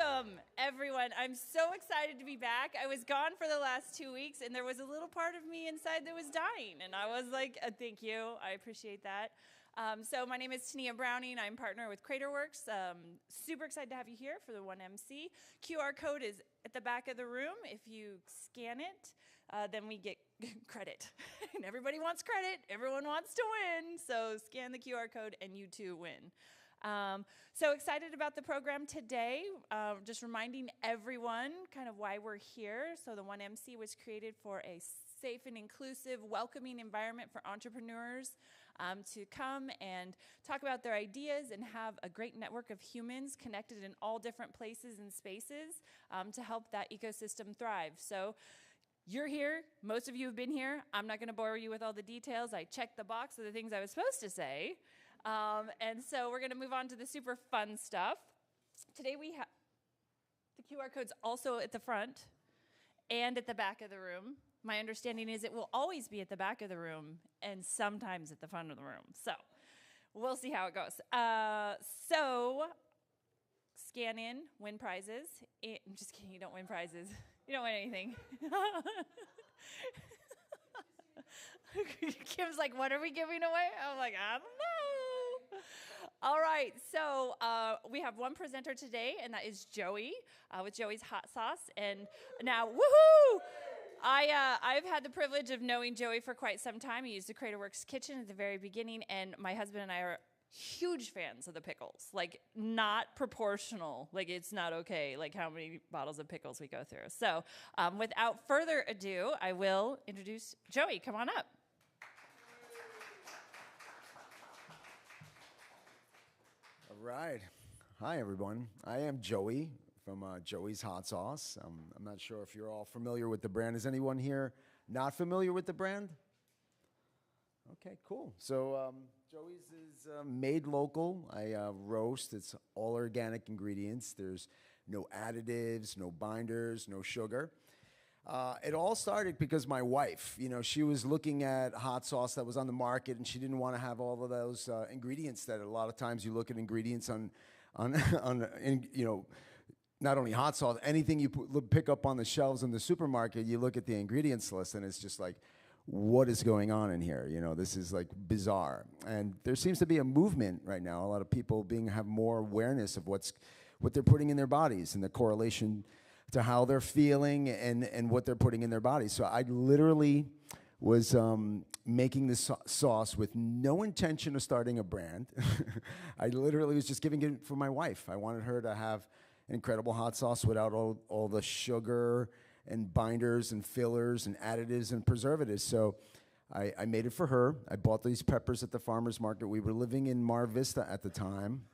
Welcome, everyone. I'm so excited to be back. I was gone for the last 2 weeks, and there was a little part of me inside that was dying, and I was like, thank you. I appreciate that. So my name is Tania Browning. I'm partner with Craterworks. Super excited to have you here for the 1MC. QR code is at the back of the room. If you scan it, then we get credit. And everybody wants credit. Everyone wants to win. So scan the QR code, and you too win. So excited about the program today. Just reminding everyone kind of why we're here. So the 1MC was created for a safe and inclusive, welcoming environment for entrepreneurs to come and talk about their ideas and have a great network of humans connected in all different places and spaces to help that ecosystem thrive. So you're here. Most of you have been here. I'm not going to bore you with all the details. I checked the box of the things I was supposed to say. And so we're going to move on to the super fun stuff. Today we have the QR code's also at the front and at the back of the room. My understanding is it will always be at the back of the room and sometimes at the front of the room. So we'll see how it goes. So scan in, win prizes. I'm just kidding, you don't win prizes. You don't win anything. Kim's like, what are we giving away? I'm like, I don't know. All right, so we have one presenter today, and that is Joey with Joey's Hot Sauce. And now, woohoo! I've had the privilege of knowing Joey for quite some time. He used the Craterworks kitchen at the very beginning, and my husband and I are huge fans of the pickles. Like, not proportional. Like, it's not okay, like, how many bottles of pickles we go through. So, without further ado, I will introduce Joey. Come on up. All right. Hi, everyone. I am Joey from Joey's Hot Sauce. I'm not sure if you're all familiar with the brand. Is anyone here not familiar with the brand? Okay, cool. So Joey's is made local. I roast. It's all organic ingredients. There's no additives, no binders, no sugar. It all started because my wife, she was looking at hot sauce that was on the market, and she didn't want to have all of those ingredients that a lot of times you look at ingredients on not only hot sauce, anything you pick up on the shelves in the supermarket, you look at the ingredients list, and it's just like, what is going on in here? This is like bizarre. And there seems to be a movement right now. A lot of people have more awareness of what they're putting in their bodies and the correlation to how they're feeling and what they're putting in their bodies. So I literally was making this sauce with no intention of starting a brand. I literally was just giving it for my wife. I wanted her to have an incredible hot sauce without all the sugar and binders and fillers and additives and preservatives. So I made it for her. I bought these peppers at the farmer's market. We were living in Mar Vista at the time,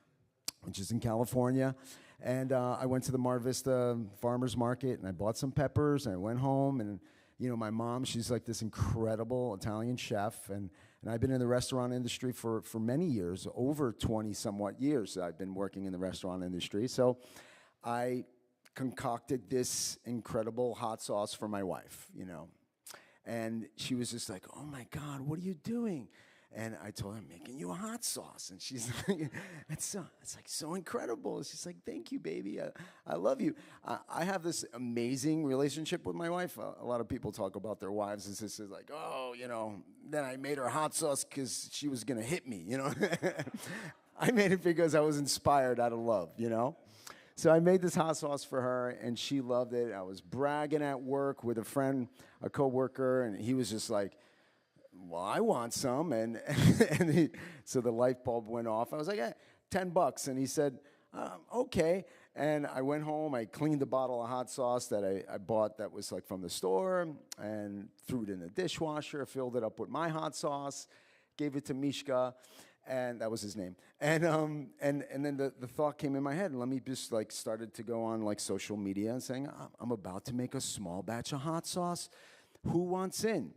which is in California. And I went to the Mar Vista farmer's market, and I bought some peppers, and I went home, and my mom, she's like this incredible Italian chef, and I've been in the restaurant industry for many years, over 20 somewhat years I've been working in the restaurant industry. So I concocted this incredible hot sauce for my wife, and she was just like, oh my God, what are you doing? And I told her, I'm making you a hot sauce. And she's like, it's like so incredible. She's like, thank you, baby. I love you. I have this amazing relationship with my wife. A lot of people talk about their wives and sisters like, oh, then I made her hot sauce because she was going to hit me, I made it because I was inspired out of love, So I made this hot sauce for her, and she loved it. I was bragging at work with a coworker, and he was just like, well, I want some, so the light bulb went off. I was like, $10, and he said, okay. And I went home, I cleaned the bottle of hot sauce that I bought that was like from the store, and threw it in the dishwasher, filled it up with my hot sauce, gave it to Mishka, and that was his name. And then the thought came in my head, and let me just started to go on social media and saying, I'm about to make a small batch of hot sauce. Who wants in,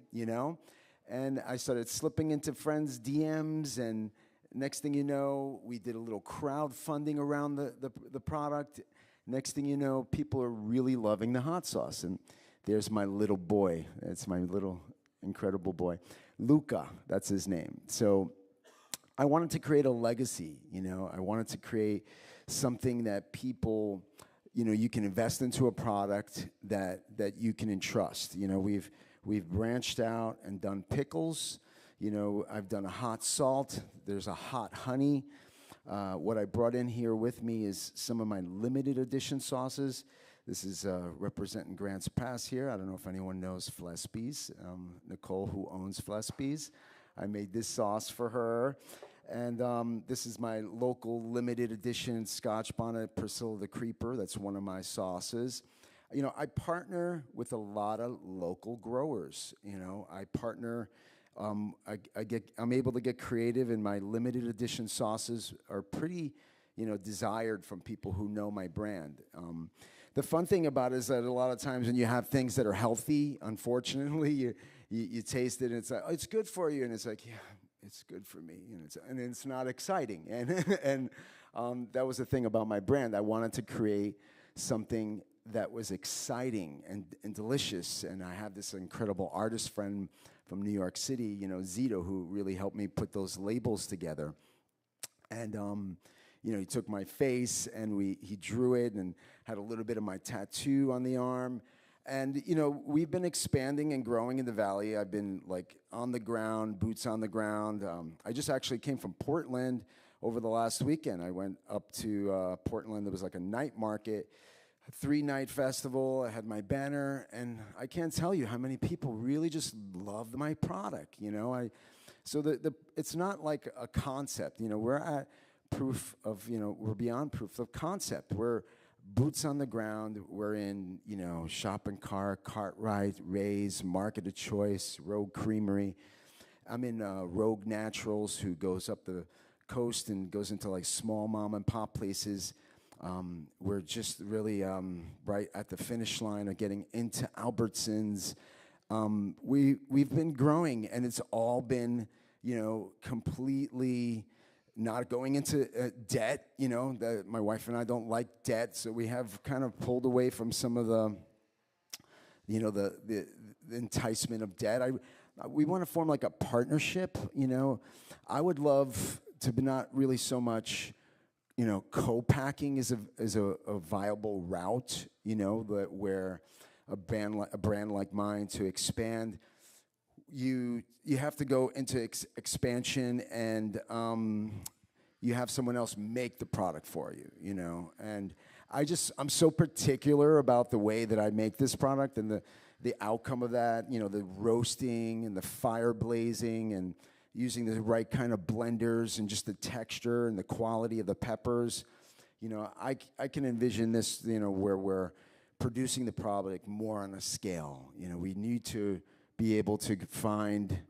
And I started slipping into friends' DMs, and next thing you know, we did a little crowdfunding around the product. Next thing you know, people are really loving the hot sauce. And there's my little boy. That's my little incredible boy. Luca, that's his name. So I wanted to create a legacy, I wanted to create something that people you can invest into a product that you can entrust. We've branched out and done pickles. I've done a hot salt. There's a hot honey. What I brought in here with me is some of my limited edition sauces. This is representing Grants Pass here. I don't know if anyone knows Flespie's. Nicole, who owns Flespie's. I made this sauce for her. And this is my local limited edition Scotch Bonnet Priscilla the Creeper. That's one of my sauces. I partner with a lot of local growers. I partner. I'm able to get creative, and my limited edition sauces are pretty, desired from people who know my brand. The fun thing about it is that a lot of times when you have things that are healthy, unfortunately, you taste it and it's like, oh, it's good for you, and it's like, yeah, it's good for me, and it's not exciting. And that was the thing about my brand. I wanted to create something that was exciting and delicious. And I have this incredible artist friend from New York City, Zito, who really helped me put those labels together. And he took my face and he drew it and had a little bit of my tattoo on the arm. And, we've been expanding and growing in the Valley. I've been, on the ground, boots on the ground. I just actually came from Portland over the last weekend. I went up to Portland. There was, a night market, a 3-night festival. I had my banner. And I can't tell you how many people really just loved my product, So it's not like a concept. We're at proof of, we're beyond proof of concept. We're boots on the ground. We're in, Shop and Car, Cartwright, Ray's, Market of Choice, Rogue Creamery. I'm in Rogue Naturals, who goes up the coast and goes into small mom and pop places. We're just really right at the finish line of getting into Albertsons. We've been growing, and it's all been, completely not going into debt. My wife and I don't like debt, so we have kind of pulled away from some of the, the enticement of debt. We want to form a partnership. I would love to be not really so much, co-packing is a viable route. Where a brand like mine to expand, you have to go into expansion, and you have someone else make the product for you, and I'm so particular about the way that I make this product and the outcome of that, the roasting and the fire blazing and using the right kind of blenders and just the texture and the quality of the peppers. I can envision this, where we're producing the product more on a scale. We need to be able to find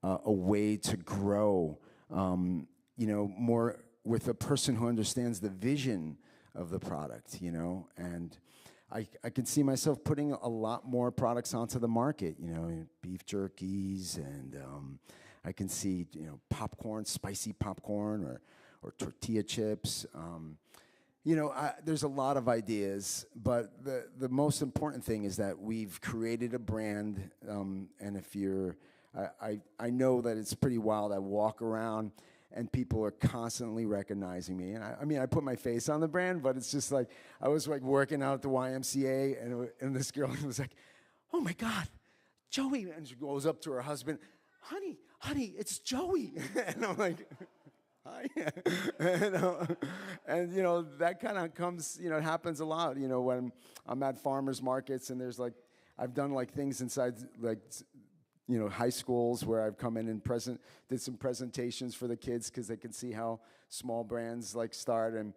a way to grow, more with a person who understands the vision of the product, and I can see myself putting a lot more products onto the market, beef jerkies, and I can see, popcorn, spicy popcorn, or tortilla chips. There's a lot of ideas, but the most important thing is that we've created a brand, and if I know that it's pretty wild. I walk around, and people are constantly recognizing me. And I put my face on the brand, but it's just I was working out at the YMCA, and this girl was like, "Oh my God, Joey!" And she goes up to her husband, honey, it's Joey." And I'm like, "Hi." and that kind of comes, it happens a lot, when I'm at farmers markets, and there's I've done things inside high schools where I've come in and did some presentations for the kids because they can see how small brands start, and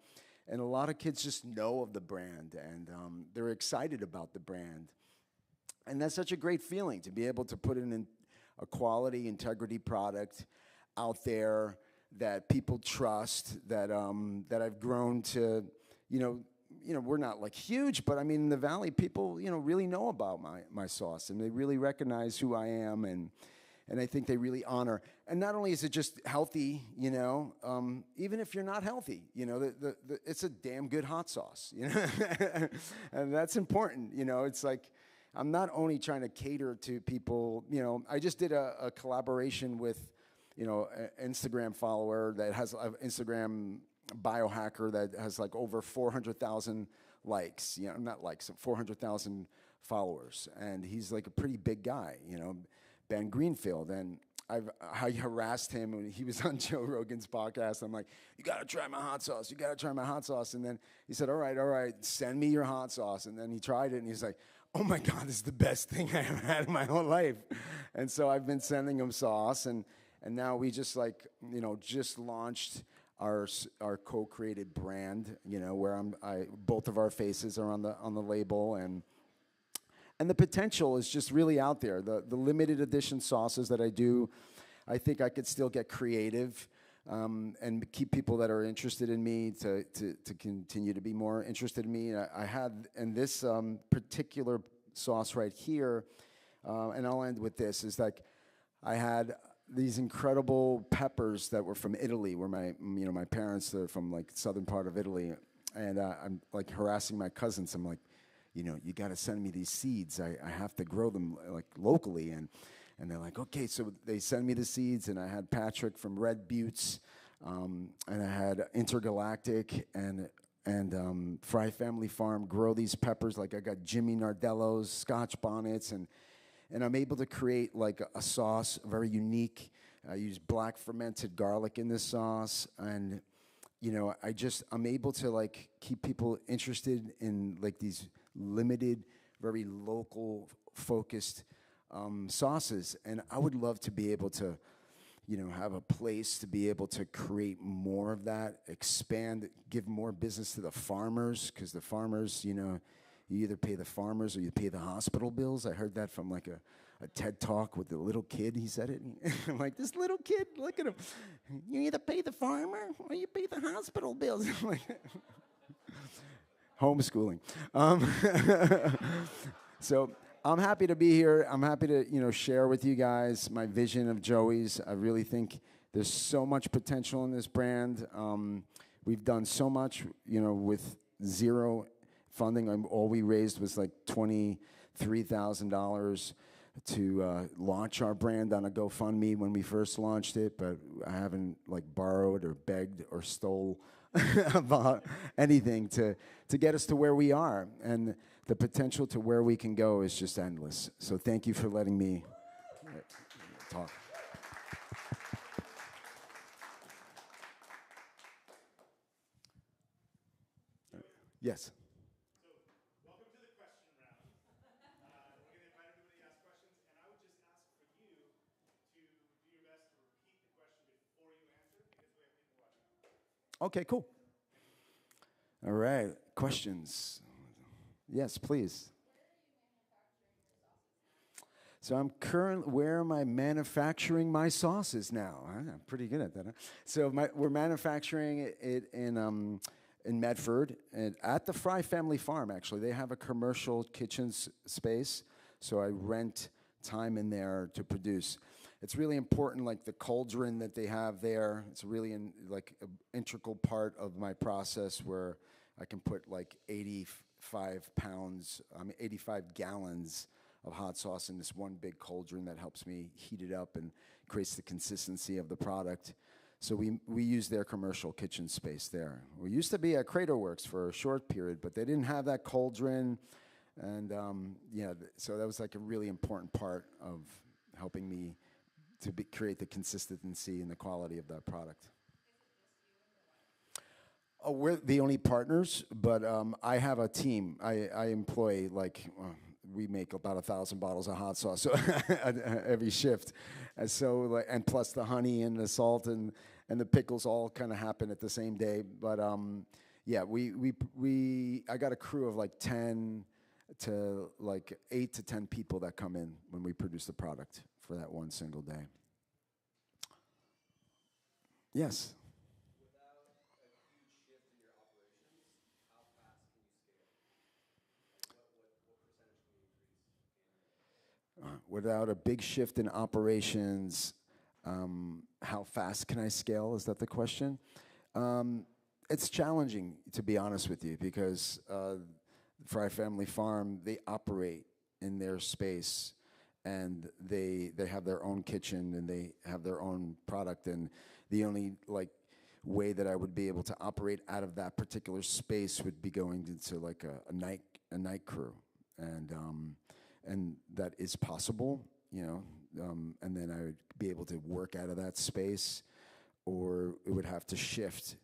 a lot of kids just know of the brand, and they're excited about the brand, and that's such a great feeling to be able to put in a quality integrity product out there that people trust, that I've grown to, we're not huge, but in the Valley, people, really know about my sauce, and they really recognize who I am, and I think they really honor. And not only is it just healthy, even if you're not healthy, it's a damn good hot sauce, and that's important. It's I'm not only trying to cater to people, I just did a collaboration with, an Instagram follower that has an Instagram biohacker that has over 400,000 likes, not likes, 400,000 followers, and he's like a pretty big guy, Ben Greenfield, and I harassed him when he was on Joe Rogan's podcast. I'm like, you gotta try my hot sauce. You gotta try my hot sauce. And then he said, all right, send me your hot sauce. And then he tried it, and he's like, oh my God, this is the best thing I ever had in my whole life. And so I've been sending him sauce, and now we just just launched our co-created brand, where both of our faces are on the label, and the potential is just really out there. The limited edition sauces that I do, I think I could still get creative and keep people that are interested in me to continue to be more interested in me. I had in this particular sauce right here, and I'll end with this, is like I had these incredible peppers that were from Italy, where my parents are from like southern part of Italy, and I'm like harassing my cousins. I'm like, you got to send me these seeds. I have to grow them like locally. And they're like, okay. So they send me the seeds, and I had Patrick from Red Buttes, and I had Intergalactic and Fry Family Farm grow these peppers. Like I got Jimmy Nardello's Scotch bonnets, and I'm able to create like a sauce, very unique. I use black fermented garlic in this sauce, and I'm able to like keep people interested in like these limited, very local focused sauces. And I would love to be able to, have a place to be able to create more of that, expand, give more business to the farmers, because the farmers, you either pay the farmers or you pay the hospital bills. I heard that from like a TED Talk with the little kid. He said it. I'm like, this little kid, look at him. You either pay the farmer or you pay the hospital bills. I'm like, homeschooling. So I'm happy to be here. I'm happy to share with you guys my vision of Joey's. I really think there's so much potential in this brand. We've done so much, with zero funding. All we raised was like $23,000 to launch our brand on a GoFundMe when we first launched it, but I haven't like borrowed or begged or stole about anything to get us to where we are. And the potential to where we can go is just endless. So thank you for letting me talk. Yes. Okay, cool. All right, questions? Yes, please. So where am I manufacturing my sauces now? I'm pretty good at that. Huh? So we're manufacturing it in Medford, and at the Fry Family Farm, actually. They have a commercial kitchen space, so I rent time in there to produce. It's really important, like the cauldron that they have there. It's really an integral part of my process, where I can put like 85 gallons of hot sauce in this one big cauldron that helps me heat it up and creates the consistency of the product. So we use their commercial kitchen space there. We used to be at Crater Works for a short period, but they didn't have that cauldron, and so that was like a really important part of helping me to create the consistency and the quality of that product. Oh, we're the only partners, but I have a team. I employ we make about 1,000 bottles of hot sauce every shift, and so and plus the honey and the salt and the pickles all kind of happen at the same day. But I got a crew of 10 to 8 to 10 people that come in when we produce the product for that one single day. Yes. Without a big shift in operations, how fast can I scale? Is that the question? It's challenging, to be honest with you, because Fry Family Farm, they operate in their space, and they have their own kitchen, and they have their own product, and the only way that I would be able to operate out of that particular space would be going into like a night crew, and that is possible, you know. And then I would be able to work out of that space, or it would have to shift,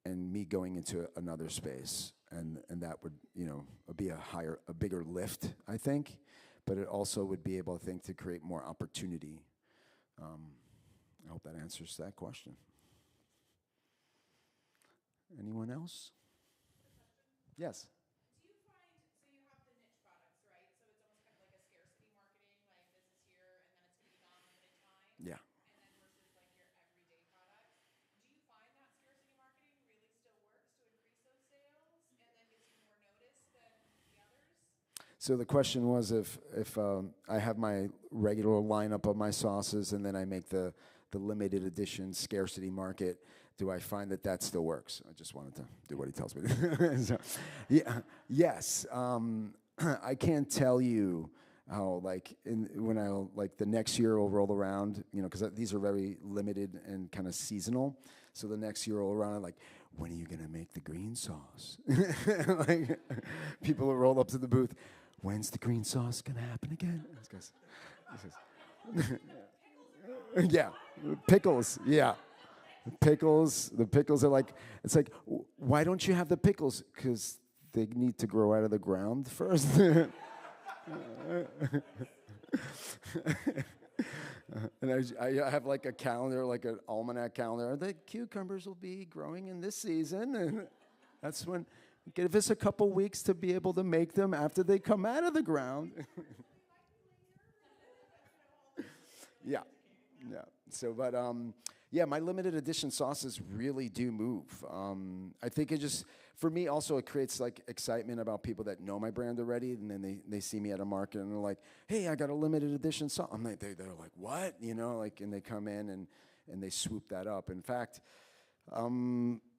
and me going into another space, and that would, you know, be a bigger lift, I think. But it also would be able, I think, to create more opportunity. I hope that answers that question. Anyone else? Yes. Do you find, so you have the niche products, right? So it's almost kind of like a scarcity marketing, like this is here and then it's going to be gone limited time. Yeah. And then versus like your everyday products. Do you find that scarcity marketing really still works to increase those sales and then gets you more notice than the others? So the question was if I have my regular lineup of my sauces and then I make the limited edition scarcity market, do I find that still works? I just wanted to do what he tells me. So, yeah, yes. I can't tell you how, like, when the next year will roll around, you know, because these are very limited and kind of seasonal. So the next year will roll around, like, when are you gonna make the green sauce? Like, people will roll up to the booth. When's the green sauce gonna happen again? Yeah, pickles. Yeah. The pickles are like, it's like, why don't you have the pickles? Because they need to grow out of the ground first. And I have like a calendar, like an almanac calendar. The cucumbers will be growing in this season. And that's when, give us a couple weeks to be able to make them after they come out of the ground. Yeah. Yeah. So, but yeah, my limited edition sauces really do move. I think it just, for me, also it creates like excitement about people that know my brand already, and then they see me at a market and they're like, "Hey, I got a limited edition sauce." I'm like, they're like, "What?" You know, like, and they come in and they swoop that up. In fact,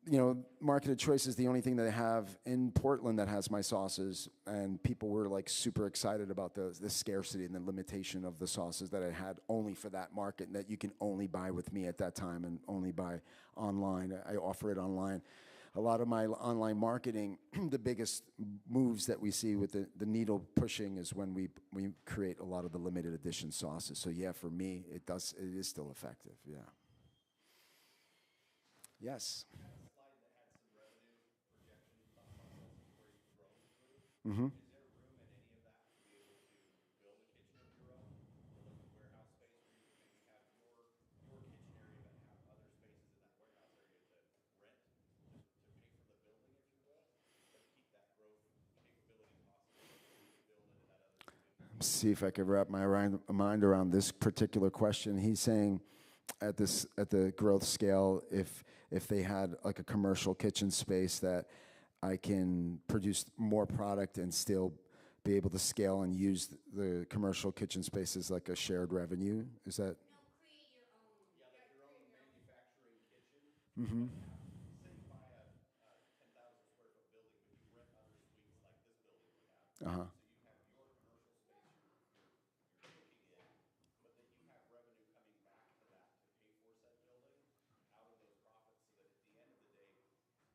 you know, Marketed Choice is the only thing that I have in Portland that has my sauces, and people were like super excited about the scarcity and the limitation of the sauces that I had only for that market, and that you can only buy with me at that time and only buy online. I offer it online. A lot of my online marketing, the biggest moves that we see with the needle pushing is when we create a lot of the limited edition sauces. So yeah, for me, it is still effective. Yeah. Yes. Mm-hmm. Is there room in any of that to be able to build a kitchen of your own, or like a warehouse space where you can maybe have your kitchen area but have other spaces in that warehouse area to rent to pay for the building, if you will, but keep that growth capability possible as you build into that other space? See if I could wrap my mind around this particular question. He's saying at the growth scale, if they had like a commercial kitchen space that I can produce more product and still be able to scale and use the commercial kitchen space as like a shared revenue. Is that? No, create your own. Yeah, like your own manufacturing kitchen. Mm-hmm. Say you buy a 10,000 square foot building, but you rent other suites like this building would have. Uh-huh. So you have your commercial space you're cooking in, but then you have revenue coming back to that to pay for said building out of those profits, so that at the end of the day,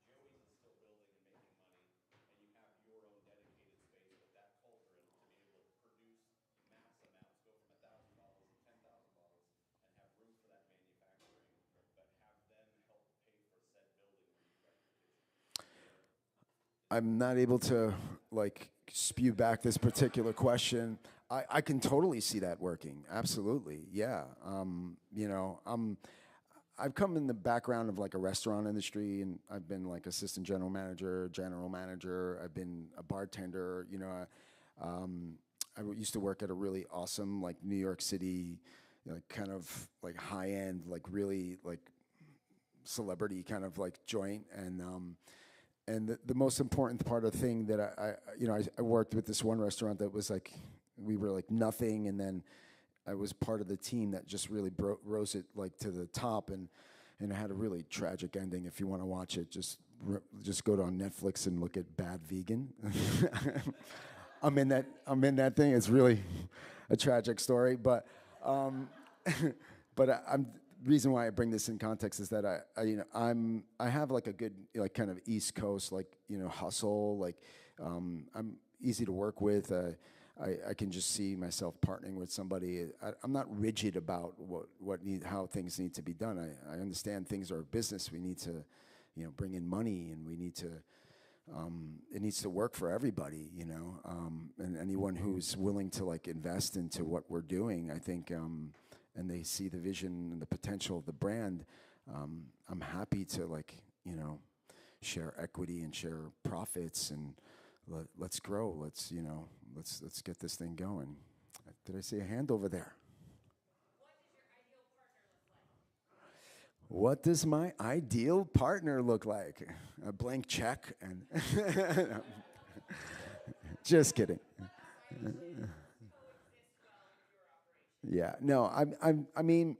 Joey's is still building and making money, and you have your own dedicated space with that cauldron to be able to produce mass amounts, go from 1,000 bottles to 10,000 bottles, and have room for that manufacturing, but have them help pay for said building where you rent your kitchen. I'm not able to like spew back this particular question. I can totally see that working. Absolutely, yeah. You know, I've come in the background of like a restaurant industry, and I've been like assistant general manager. I've been a bartender. You know, I used to work at a really awesome like New York City, kind of like high end, like really like celebrity kind of like joint, and the most important part of the thing that I worked with this one restaurant that was like, we were like nothing, and then I was part of the team that just really rose it like to the top, and it had a really tragic ending. If you want to watch it, just go to on Netflix and look at Bad Vegan. I'm in that thing. It's really a tragic story, but reason why I bring this in context is that I have like a good like kind of East Coast like hustle, like I'm easy to work with. I can just see myself partnering with somebody. I'm not rigid about how things need to be done. I understand things are a business. We need to, bring in money, and we need to. It needs to work for everybody, and anyone who's willing to like invest into what we're doing, I think, and they see the vision and the potential of the brand. I'm happy to like, share equity and share profits and. Let's grow. Let's get this thing going. Did I see a hand over there? What does my ideal partner look like? A blank check and just kidding. Yeah, no, I mean,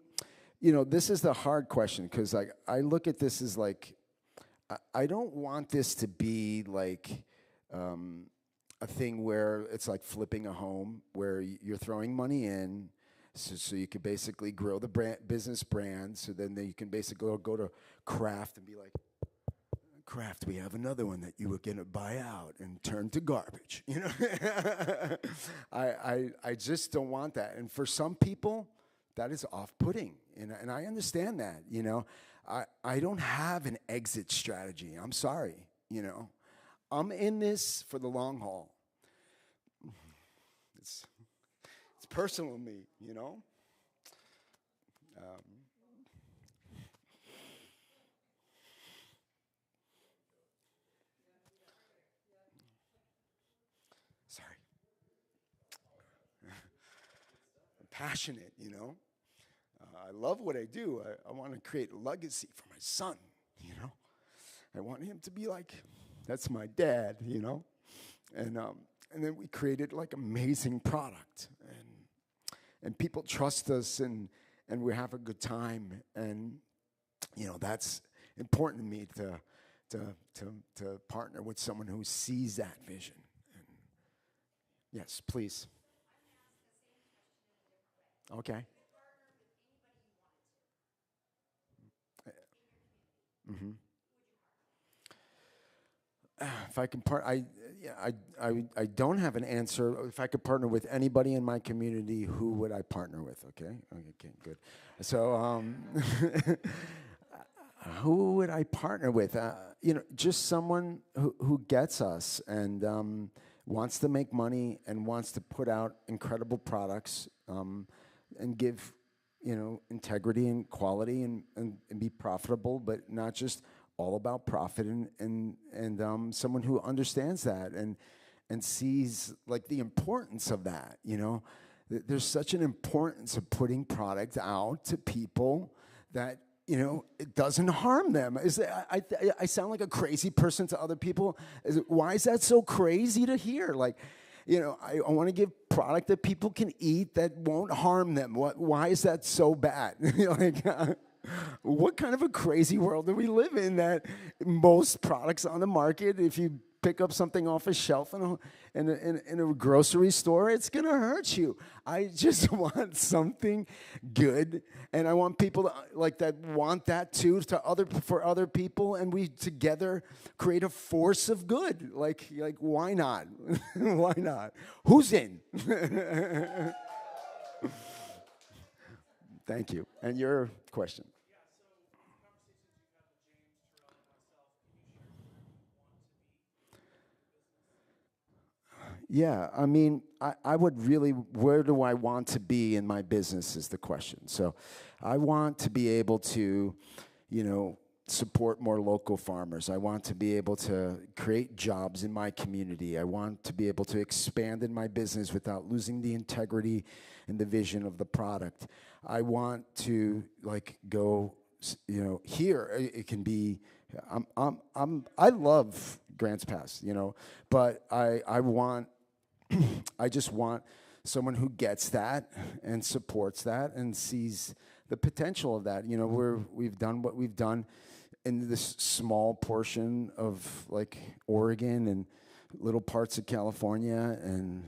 this is the hard question because like I look at this as like I don't want this to be like. A thing where it's like flipping a home, where you're throwing money in, so you can basically grow the business brand. So then you can basically go to Kraft and be like, Kraft, we have another one that you were gonna buy out and turn to garbage. I just don't want that. And for some people, that is off-putting, and I understand that. I don't have an exit strategy. I'm sorry. I'm in this for the long haul. It's personal to me, Sorry. I'm passionate, I love what I do. I want to create a legacy for my son, I want him to be like, that's my dad, and then we created like amazing product, and people trust us, and we have a good time, and that's important to me to partner with someone who sees that vision. And yes, please. Okay. Mm-hmm. If I can I don't have an answer. If I could partner with anybody in my community, who would I partner with? Okay, good. So, who would I partner with? Just someone who gets us and wants to make money and wants to put out incredible products and give, integrity and quality and be profitable, but not just all about profit, and someone who understands that and sees like the importance of that. There's such an importance of putting product out to people that it doesn't harm them. I sound like a crazy person to other people. Why is that so crazy to hear? Like, I want to give product that people can eat that won't harm them. Why is that so bad? What kind of a crazy world do we live in that most products on the market, if you pick up something off a shelf in a grocery store, it's going to hurt you. I just want something good, and I want people to, like that want that too for other people, and we together create a force of good. Like why not? Why not? Who's in? Thank you. And your question. Yeah, I mean, I would really, where do I want to be in my business is the question. So I want to be able to, support more local farmers. I want to be able to create jobs in my community. I want to be able to expand in my business without losing the integrity and the vision of the product. I want to go, here it can be. I love Grants Pass, but I want. I just want someone who gets that and supports that and sees the potential of that. We've done what we've done in this small portion of like Oregon and little parts of California, and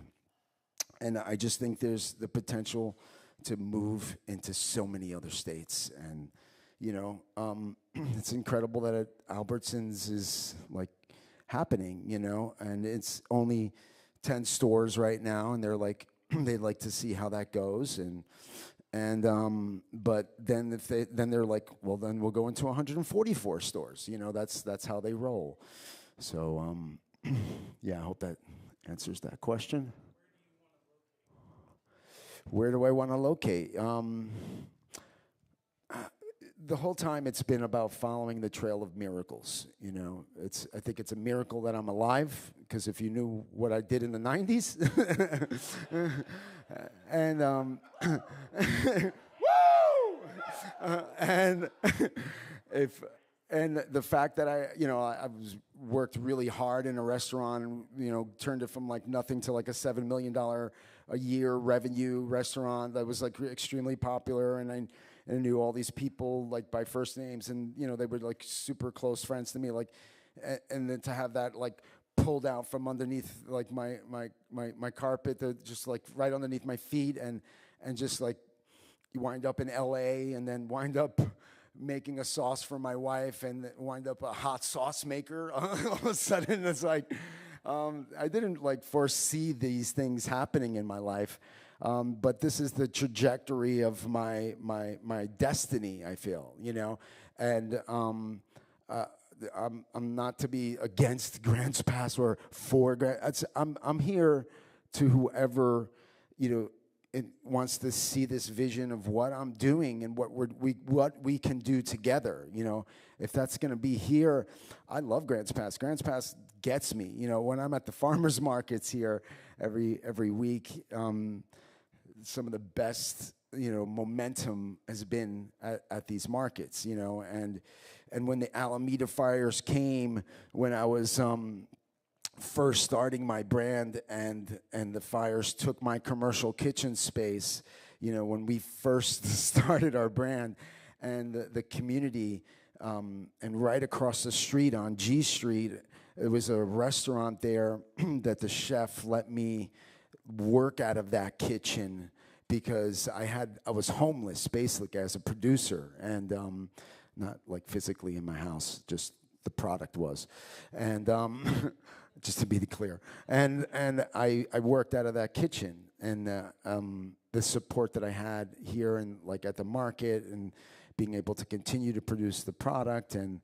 I just think there's the potential to move into so many other states. And, it's incredible that Albertsons is like happening, and it's only 10 stores right now, and they're like, they'd like to see how that goes. But then they're like, well, then we'll go into 144 stores. That's how they roll. So, yeah, I hope that answers that question. Where do I want to locate? The whole time it's been about following the trail of miracles. I think it's a miracle that I'm alive, because if you knew what I did in the 90s, and woo, and and the fact that I was worked really hard in a restaurant, and turned it from like nothing to like a $7 million a year revenue restaurant that was like extremely popular, and I knew all these people like by first names, and they were like super close friends to me, like, and then to have that like pulled out from underneath like my carpet, just like right underneath my feet, and just like you wind up in LA, and then wind up making a sauce for my wife, and wind up a hot sauce maker. All of a sudden, it's like I didn't like foresee these things happening in my life. But this is the trajectory of my destiny, I feel, and I'm not to be against Grants Pass or for Grants. I'm here to whoever wants to see this vision of what I'm doing and what we can do together. If that's going to be here, I love Grants Pass. Grants Pass gets me. When I'm at the farmers markets here every week. Some of the best, momentum has been at these markets, and when the Alameda fires came, when I was first starting my brand, and the fires took my commercial kitchen space, when we first started our brand, and the community, and right across the street on G Street, there was a restaurant there that the chef let me work out of that kitchen, because I was homeless basically as a producer, and not like physically in my house, just the product was, and just to be clear, and I worked out of that kitchen, and the support that I had here and like at the market, and being able to continue to produce the product, and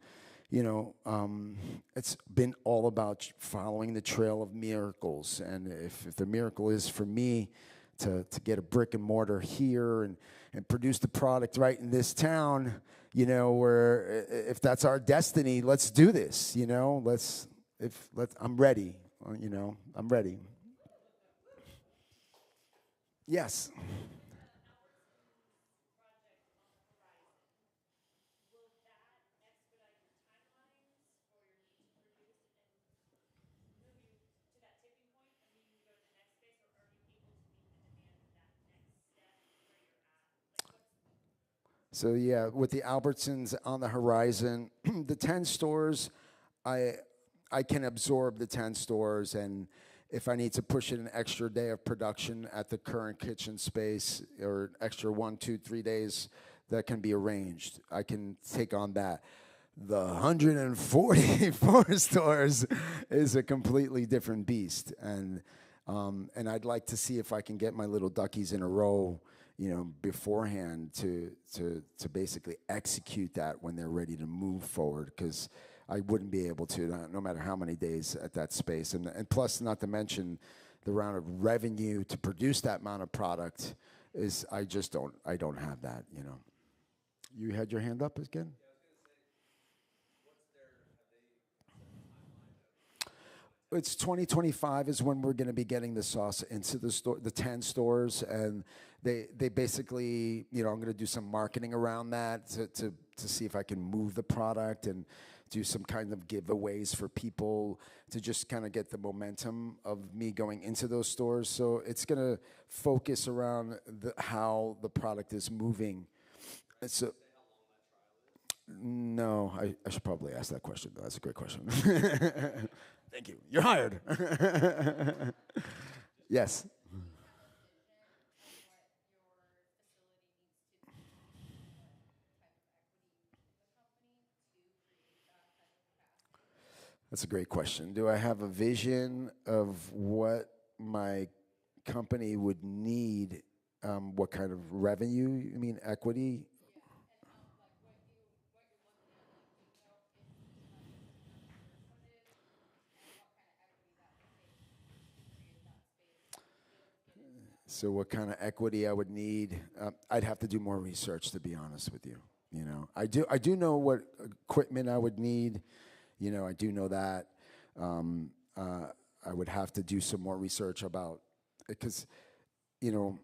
it's been all about following the trail of miracles. And if the miracle is for me to get a brick and mortar here and produce the product right in this town, where if that's our destiny, let's do this. I'm ready. I'm ready. Yes. So yeah, with the Albertsons on the horizon, the 10 stores, I can absorb the 10 stores, and if I need to push in an extra day of production at the current kitchen space, or extra 1, 2, 3 days, that can be arranged. I can take on that. The 144 stores is a completely different beast, and I'd like to see if I can get my little duckies in a row, beforehand to basically execute that when they're ready to move forward, because I wouldn't be able to, no matter how many days at that space. And plus, not to mention the round of revenue to produce that amount of product is, I don't have that, You had your hand up again? It's 2025 is when we're going to be getting the sauce into the store, the 10 stores, and they basically, I'm going to do some marketing around that to see if I can move the product and do some kind of giveaways for people to just kind of get the momentum of me going into those stores. So it's going to focus around how the product is moving. So, no, I should probably ask that question. That's a great question. Thank you. You're hired. Yes. That's a great question. Do I have a vision of what my company would need? What kind of revenue? You mean equity? So what kind of equity I would need? I'd have to do more research, to be honest with you. You know, I do know what equipment I would need. You know, I do know that. I would have to do some more research about, because, you know,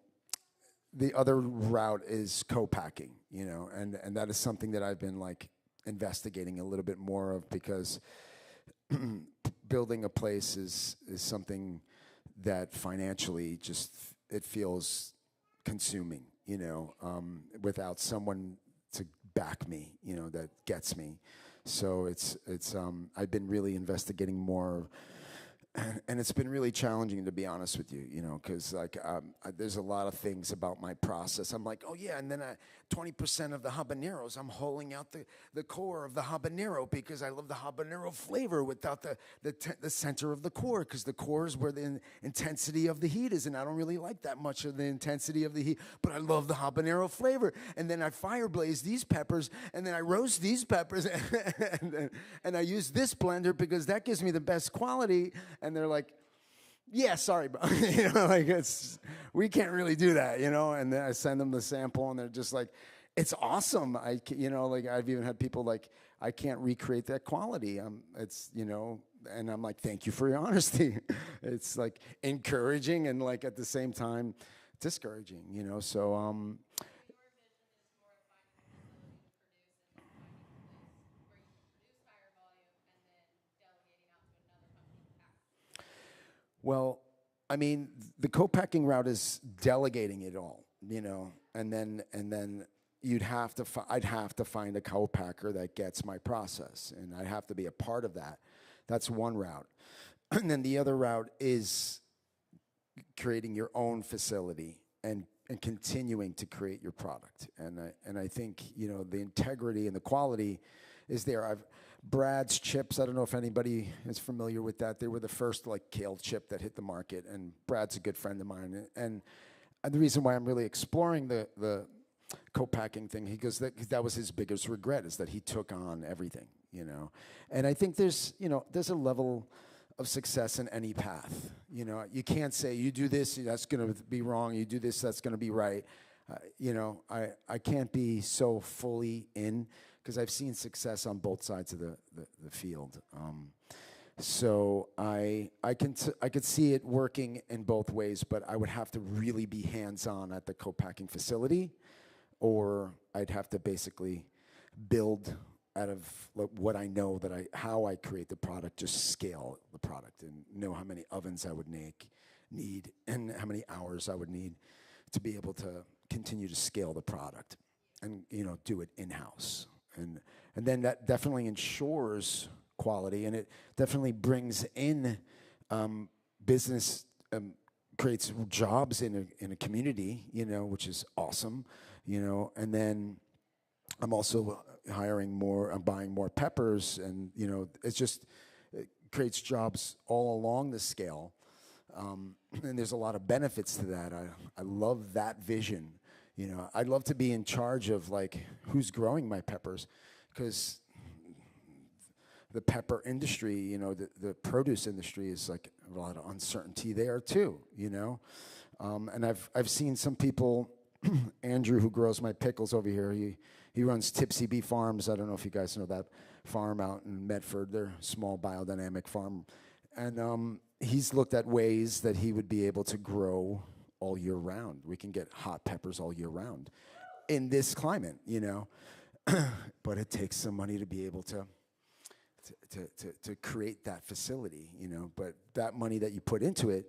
the other route is co-packing, you know, and that is something that I've been like investigating a little bit more of, because building a place is something that financially just, it feels consuming, you know, without someone to back me, you know, that gets me. So it's I've been really investigating more, and it's been really challenging, to be honest with you, you know, because like there's a lot of things about my process. I'm like, oh yeah, and then 20% of the habaneros, I'm holding out the core of the habanero because I love the habanero flavor without the center of the core, because the core is where the intensity of the heat is, and I don't really like that much of the intensity of the heat, but I love the habanero flavor. And then I fire blaze these peppers, and then I roast these peppers, and I use this blender because that gives me the best quality. And they're like, yeah, sorry, bro. You know, like we can't really do that, you know. And then I send them the sample, and they're just like, it's awesome. You know, like I've even had people like, I can't recreate that quality. It's, you know, and I'm like, thank you for your honesty. It's like encouraging and like at the same time discouraging, you know. So well, I mean, the co-packing route is delegating it all, you know, and then I'd have to find a co-packer that gets my process, and I'd have to be a part of that. That's one route. And then the other route is creating your own facility and continuing to create your product. And I think, you know, the integrity and the quality is there. Brad's chips, I don't know if anybody is familiar with that. They were the first like kale chip that hit the market, and Brad's a good friend of mine. And the reason why I'm really exploring the co-packing thing, he goes, that was his biggest regret, is that he took on everything, you know. And I think there's a level of success in any path. You know, you can't say you do this, that's going to be wrong. You do this, that's going to be right. You know, I can't be so fully in, because I've seen success on both sides of the field. So I could see it working in both ways, but I would have to really be hands-on at the co-packing facility, or I'd have to basically build out of what I know how I create the product, just scale the product and know how many ovens I would need and how many hours I would need to be able to continue to scale the product and, you know, do it in-house. And then that definitely ensures quality, and it definitely brings in business, creates jobs in a community, you know, which is awesome, you know. And then I'm also I'm buying more peppers, and, you know, it creates jobs all along the scale. And there's a lot of benefits to that. I love that vision. You know, I'd love to be in charge of like who's growing my peppers, because the pepper industry, you know, the produce industry is like a lot of uncertainty there too, you know. And I've seen some people, Andrew, who grows my pickles over here, he runs Tipsy Bee Farms. I don't know if you guys know that farm out in Medford. They're a small biodynamic farm. And he's looked at ways that he would be able to grow all year round. We can get hot peppers all year round in this climate, you know. But it takes some money to be able to create that facility, you know. But that money that you put into it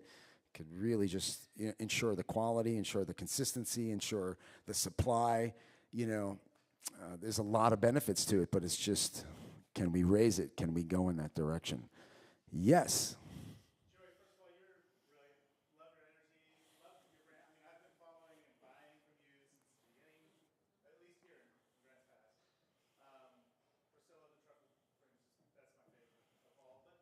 could really just, you know, ensure the quality, ensure the consistency, ensure the supply, you know. There's a lot of benefits to it, but it's just, can we raise it? Can we go in that direction? Yes. Joey, first of all, you're brilliant. Love your energy. Love your brand. I mean, I've been following and buying from you since the beginning, at least here in Grants Pass. Priscilla, the truffle, for instance, that's my favorite of all. But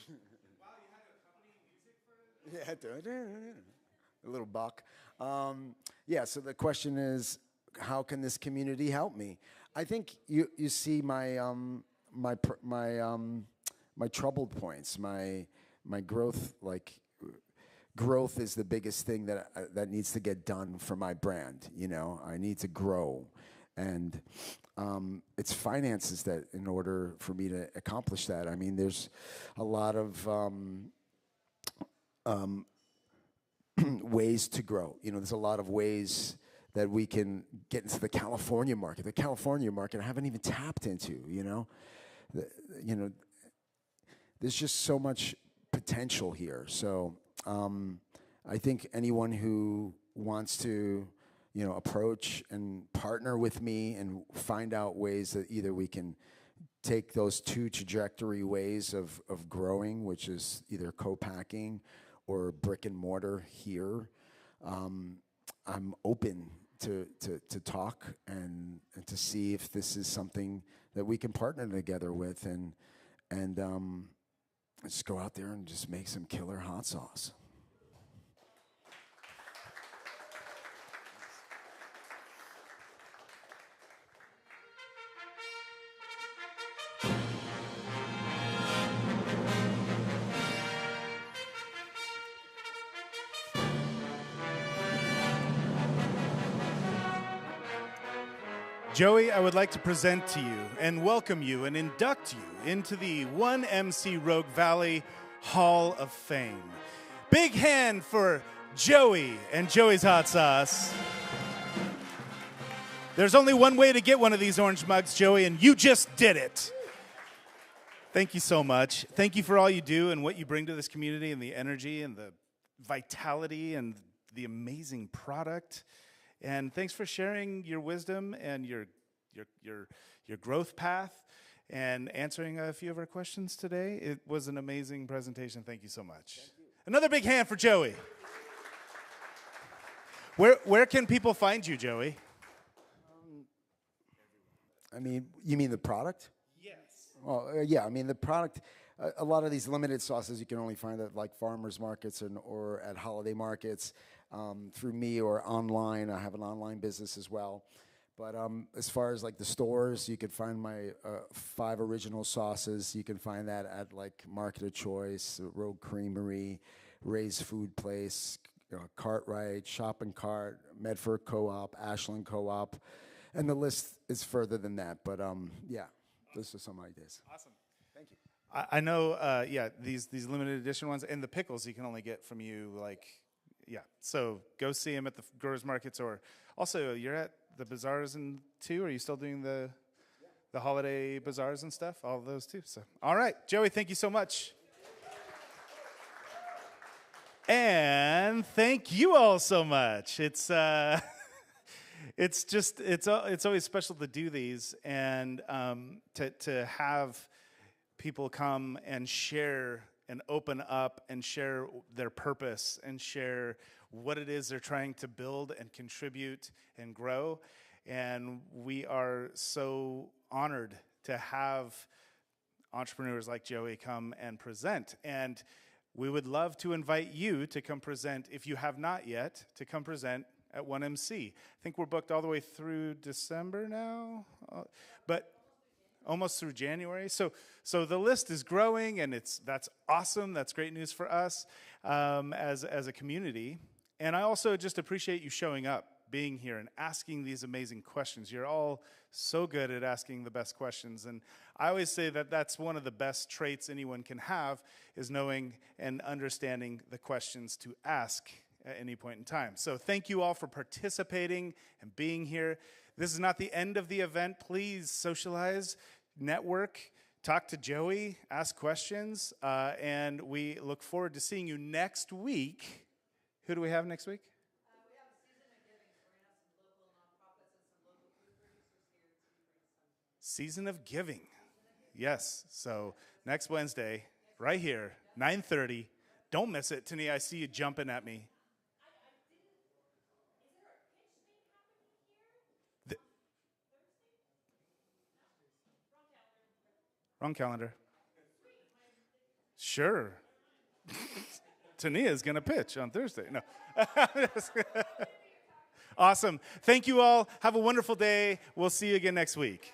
you had to accompany music for it? Yeah, a little buck. Yeah, so the question is, how can this community help me? I think you see my troubled points, my growth. Like growth is the biggest thing that needs to get done for my brand. You know, I need to grow, and it's finances that in order for me to accomplish that. I mean, there's a lot of ways to grow. You know, there's a lot of ways that we can get into the California market. The California market I haven't even tapped into, you know. There's just so much potential here. So I think anyone who wants to, you know, approach and partner with me and find out ways that either we can take those two trajectory ways of growing, which is either co-packing or brick and mortar here, I'm open to talk and to see if this is something that we can partner together with and just go out there and just make some killer hot sauce. Joey, I would like to present to you and welcome you and induct you into the 1MC Rogue Valley Hall of Fame. Big hand for Joey and Joey's Hot Sauce. There's only one way to get one of these orange mugs, Joey, and you just did it. Thank you so much. Thank you for all you do and what you bring to this community and the energy and the vitality and the amazing product. And thanks for sharing your wisdom and your growth path and answering a few of our questions today. It was an amazing presentation. Thank you so much. Another big hand for Joey. Where can people find you, Joey? I mean, you mean the product? Yes. Well, yeah, I mean, the product, a lot of these limited sauces you can only find at like farmers markets or at holiday markets through me or online. I have an online business as well. But as far as like the stores, you can find my 5 original sauces. You can find that at like Market of Choice, Rogue Creamery, Ray's Food Place, Cartwright, Shop and Cart, Medford Co-op, Ashland Co-op. And the list is further than that. But yeah, those are some ideas. Awesome. Thank you. I know, yeah, these limited edition ones and the pickles you can only get from you, like, yeah. So go see them at the growers markets, or also you're at the bazaars and too. Are you still doing the holiday bazaars and stuff? All of those too. So all right, Joey, thank you so much. And thank you all so much. It's it's always special to do these and to have people come and share and open up and share their purpose and share what it is they're trying to build and contribute and grow. And we are so honored to have entrepreneurs like Joey come and present. And we would love to invite you to come present, if you have not yet, to come present at 1MC. I think we're booked all the way through December now, but almost through January. So the list is growing, and that's awesome. That's great news for us as a community. And I also just appreciate you showing up, being here, and asking these amazing questions. You're all so good at asking the best questions. And I always say that that's one of the best traits anyone can have, is knowing and understanding the questions to ask at any point in time. So thank you all for participating and being here. This is not the end of the event. Please socialize, network, talk to Joey, ask questions, and we look forward to seeing you next week. Who do we have next week? We have a season of giving, so we're going to have some local nonprofits and some local food producers here to bring some. Season of Giving. Yes. So next Wednesday, right here, 9:30. Don't miss it. Tania, I see you jumping at me. Wrong calendar. Sure. Tania's going to pitch on Thursday. No. Awesome. Thank you all. Have a wonderful day. We'll see you again next week.